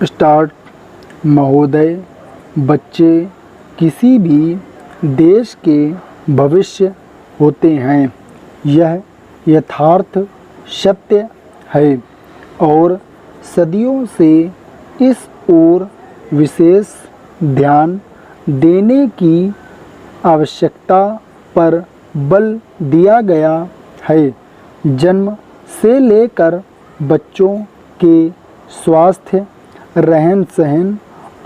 Start महोदय, बच्चे किसी भी देश के भविष्य होते हैं। यह यथार्थ सत्य है और सदियों से इस ओर विशेष ध्यान देने की आवश्यकता पर बल दिया गया है। जन्म से लेकर बच्चों के स्वास्थ्य, रहन सहन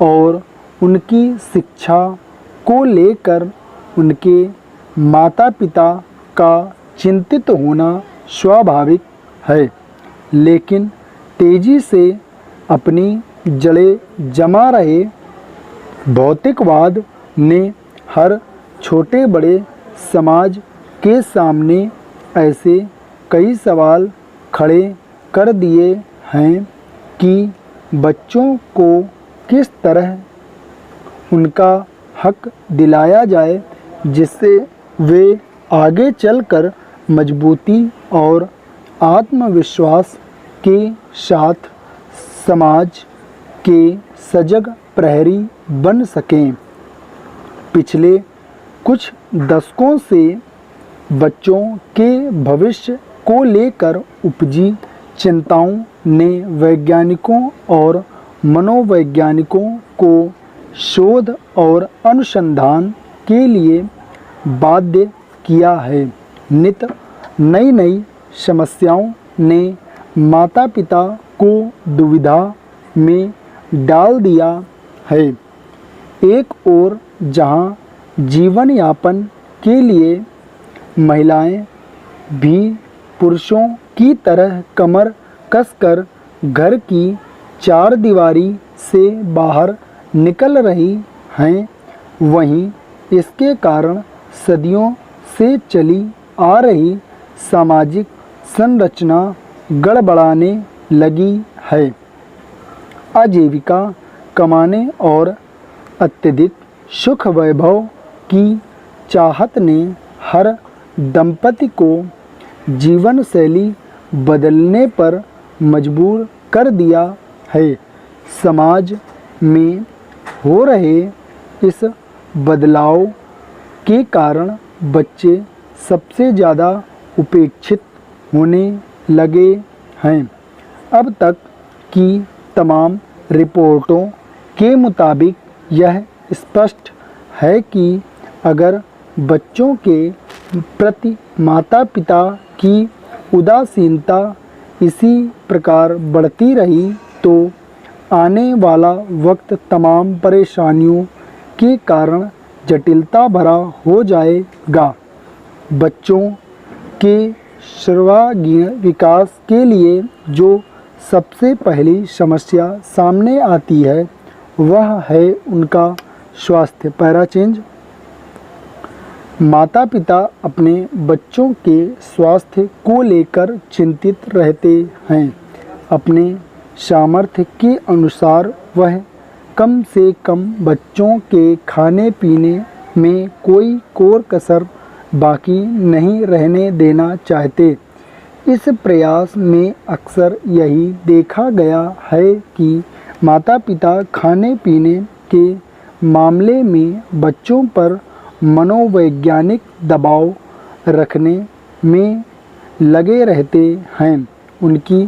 और उनकी शिक्षा को लेकर उनके माता पिता का चिंतित होना स्वाभाविक है, लेकिन तेजी से अपनी जड़ें जमा रहे भौतिकवाद ने हर छोटे बड़े समाज के सामने ऐसे कई सवाल खड़े कर दिए हैं कि बच्चों को किस तरह उनका हक दिलाया जाए जिससे वे आगे चलकर मजबूती और आत्मविश्वास के साथ समाज के सजग प्रहरी बन सकें। पिछले कुछ दशकों से बच्चों के भविष्य को लेकर उपजी चिंताओं ने वैज्ञानिकों और मनोवैज्ञानिकों को शोध और अनुसंधान के लिए बाध्य किया है। नित नई नई समस्याओं ने माता पिता को दुविधा में डाल दिया है। एक ओर जहां जीवन यापन के लिए महिलाएं भी पुरुषों की तरह कमर कसकर घर की चार दीवारी से बाहर निकल रही हैं, वहीं इसके कारण सदियों से चली आ रही सामाजिक संरचना गड़बड़ाने लगी है। आजीविका कमाने और अत्यधिक सुख वैभव की चाहत ने हर दंपति को जीवन शैली बदलने पर मजबूर कर दिया है। समाज में हो रहे इस बदलाव के कारण बच्चे सबसे ज़्यादा उपेक्षित होने लगे हैं। अब तक की तमाम रिपोर्टों के मुताबिक यह स्पष्ट है कि अगर बच्चों के प्रति माता पिता की उदासीनता इसी प्रकार बढ़ती रही तो आने वाला वक्त तमाम परेशानियों के कारण जटिलता भरा हो जाएगा। बच्चों के सर्वांगीण विकास के लिए जो सबसे पहली समस्या सामने आती है वह है उनका स्वास्थ्य। Para change. माता पिता अपने बच्चों के स्वास्थ्य को लेकर चिंतित रहते हैं। अपने सामर्थ्य के अनुसार वह कम से कम बच्चों के खाने पीने में कोई कोर कसर बाकी नहीं रहने देना चाहते। इस प्रयास में अक्सर यही देखा गया है कि माता पिता खाने पीने के मामले में बच्चों पर मनोवैज्ञानिक दबाव रखने में लगे रहते हैं। उनकी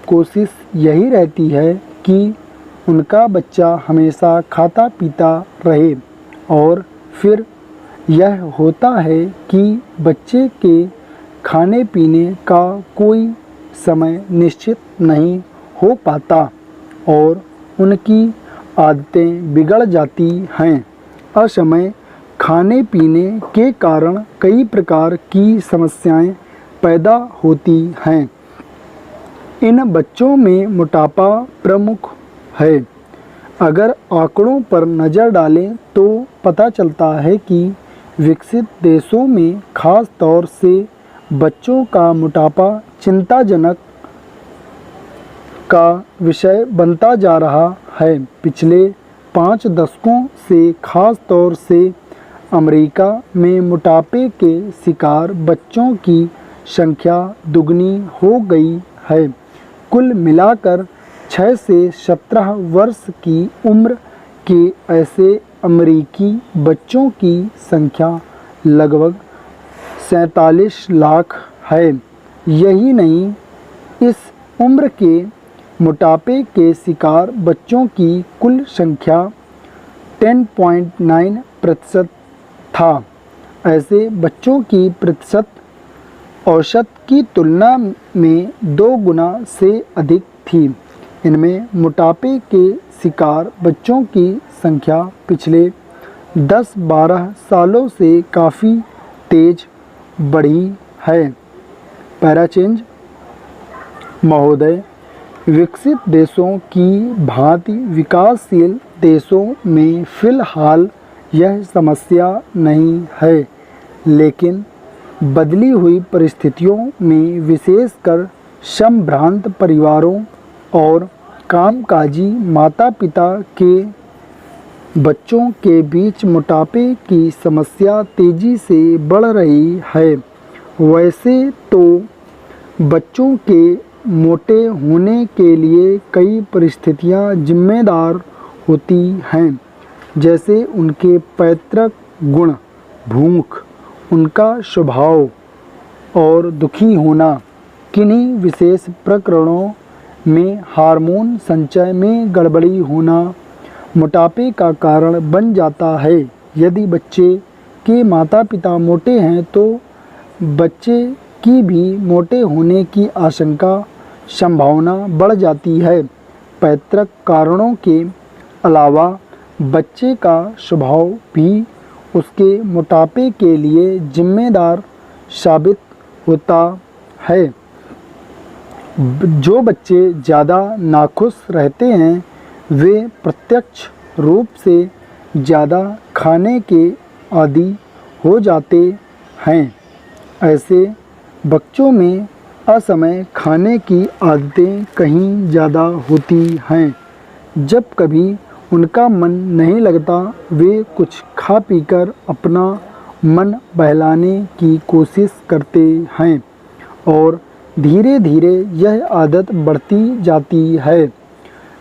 कोशिश यही रहती है कि उनका बच्चा हमेशा खाता पीता रहे और फिर यह होता है कि बच्चे के खाने पीने का कोई समय निश्चित नहीं हो पाता और उनकी आदतें बिगड़ जाती हैं। असमय खाने पीने के कारण कई प्रकार की समस्याएं पैदा होती हैं। इन बच्चों में मोटापा प्रमुख है। अगर आंकड़ों पर नज़र डालें तो पता चलता है कि विकसित देशों में खास तौर से बच्चों का मोटापा चिंताजनक का विषय बनता जा रहा है। पिछले 5 दशकों से खास तौर से अमेरिका में मोटापे के शिकार बच्चों की संख्या दुगनी हो गई है। कुल मिलाकर 6 से 17 वर्ष की उम्र के ऐसे अमेरिकी बच्चों की संख्या लगभग 47 लाख है। यही नहीं, इस उम्र के मोटापे के शिकार बच्चों की कुल संख्या 10.9% था। ऐसे बच्चों की प्रतिशत औसत की तुलना में 2 गुना से अधिक थी। इनमें मोटापे के शिकार बच्चों की संख्या पिछले 10-12 सालों से काफ़ी तेज बढ़ी है। पैराचेंज महोदय, विकसित देशों की भांति विकासशील देशों में फ़िलहाल यह समस्या नहीं है, लेकिन बदली हुई परिस्थितियों में विशेषकर संभ्रांत परिवारों और कामकाजी माता-पिता के बच्चों के बीच मोटापे की समस्या तेज़ी से बढ़ रही है। वैसे तो बच्चों के मोटे होने के लिए कई परिस्थितियां जिम्मेदार होती हैं, जैसे उनके पैतृक गुण, भूख, उनका स्वभाव और दुखी होना। किन्हीं विशेष प्रकरणों में हार्मोन संचय में गड़बड़ी होना मोटापे का कारण बन जाता है। यदि बच्चे के माता-पिता मोटे हैं तो बच्चे की भी मोटे होने की आशंका संभावना बढ़ जाती है। पैतृक कारणों के अलावा बच्चे का स्वभाव भी उसके मोटापे के लिए जिम्मेदार साबित होता है। जो बच्चे ज़्यादा नाखुश रहते हैं वे प्रत्यक्ष रूप से ज़्यादा खाने के आदी हो जाते हैं। ऐसे बच्चों में असमय खाने की आदतें कहीं ज़्यादा होती हैं। जब कभी उनका मन नहीं लगता वे कुछ खा पीकर अपना मन बहलाने की कोशिश करते हैं और धीरे धीरे यह आदत बढ़ती जाती है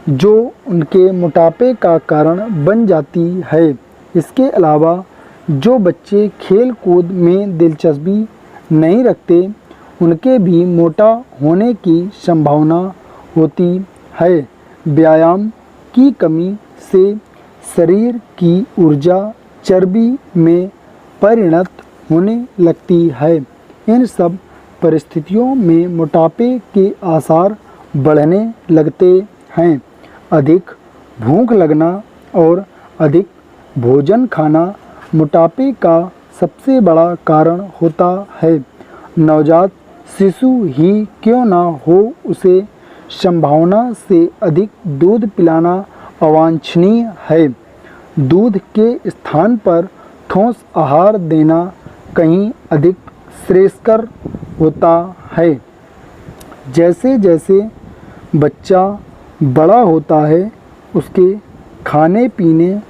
जो उनके मोटापे का कारण बन जाती है। इसके अलावा जो बच्चे खेल कूद में दिलचस्पी नहीं रखते उनके भी मोटा होने की संभावना होती है। व्यायाम की कमी से शरीर की ऊर्जा चर्बी में परिणत होने लगती है। इन सब परिस्थितियों में मोटापे के आसार बढ़ने लगते हैं। अधिक भूख लगना और अधिक भोजन खाना मोटापे का सबसे बड़ा कारण होता है। नवजात शिशु ही क्यों ना हो, उसे संभावना से अधिक दूध पिलाना अवांछनीय है। दूध के स्थान पर ठोस आहार देना कहीं अधिक श्रेयस्कर होता है। जैसे जैसे बच्चा बड़ा होता है उसके खाने पीने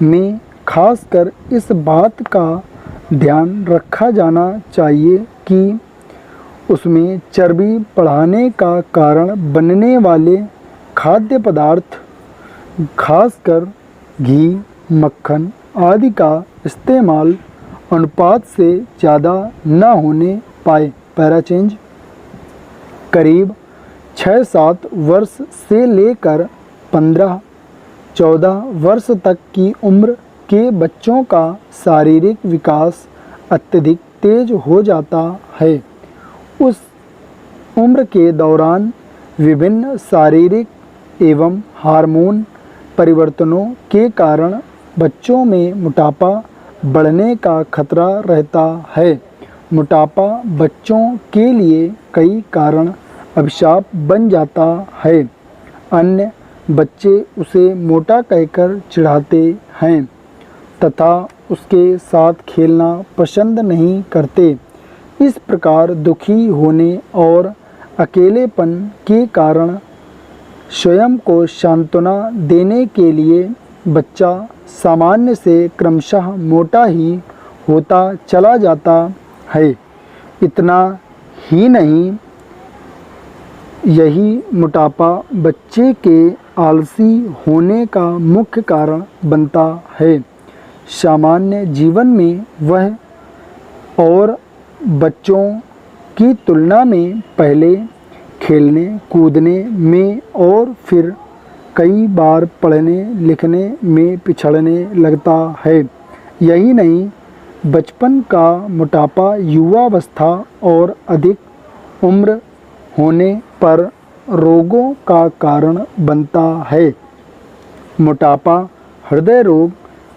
में खासकर इस बात का ध्यान रखा जाना चाहिए कि उसमें चर्बी बढ़ाने का कारण बनने वाले खाद्य पदार्थ खासकर घी, मक्खन आदि का इस्तेमाल अनुपात से ज़्यादा न होने पाए। पैराचेंज करीब 6-7 वर्ष से लेकर 15-14 वर्ष तक की उम्र के बच्चों का शारीरिक विकास अत्यधिक तेज हो जाता है। उस उम्र के दौरान विभिन्न शारीरिक एवं हार्मोन परिवर्तनों के कारण बच्चों में मोटापा बढ़ने का खतरा रहता है। मोटापा बच्चों के लिए कई कारण अभिशाप बन जाता है। अन्य बच्चे उसे मोटा कहकर चिढ़ाते हैं तथा उसके साथ खेलना पसंद नहीं करते। इस प्रकार दुखी होने और अकेलेपन के कारण स्वयं को सांत्वना देने के लिए बच्चा सामान्य से क्रमशः मोटा ही होता चला जाता है। इतना ही नहीं, यही मोटापा बच्चे के आलसी होने का मुख्य कारण बनता है। सामान्य जीवन में वह और बच्चों की तुलना में पहले खेलने कूदने में और फिर कई बार पढ़ने लिखने में पिछड़ने लगता है। यही नहीं, बचपन का मोटापा युवावस्था और अधिक उम्र होने पर रोगों का कारण बनता है। मोटापा, हृदय रोग,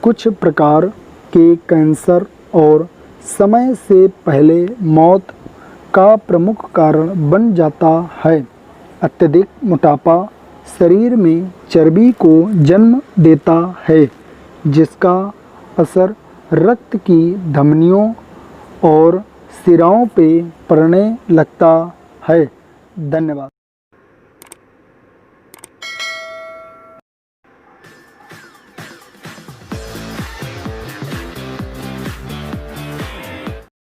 कुछ प्रकार के कैंसर और समय से पहले मौत का प्रमुख कारण बन जाता है। अत्यधिक मोटापा शरीर में चर्बी को जन्म देता है, जिसका असर रक्त की धमनियों और सिराओं पे पड़ने लगता है। धन्यवाद।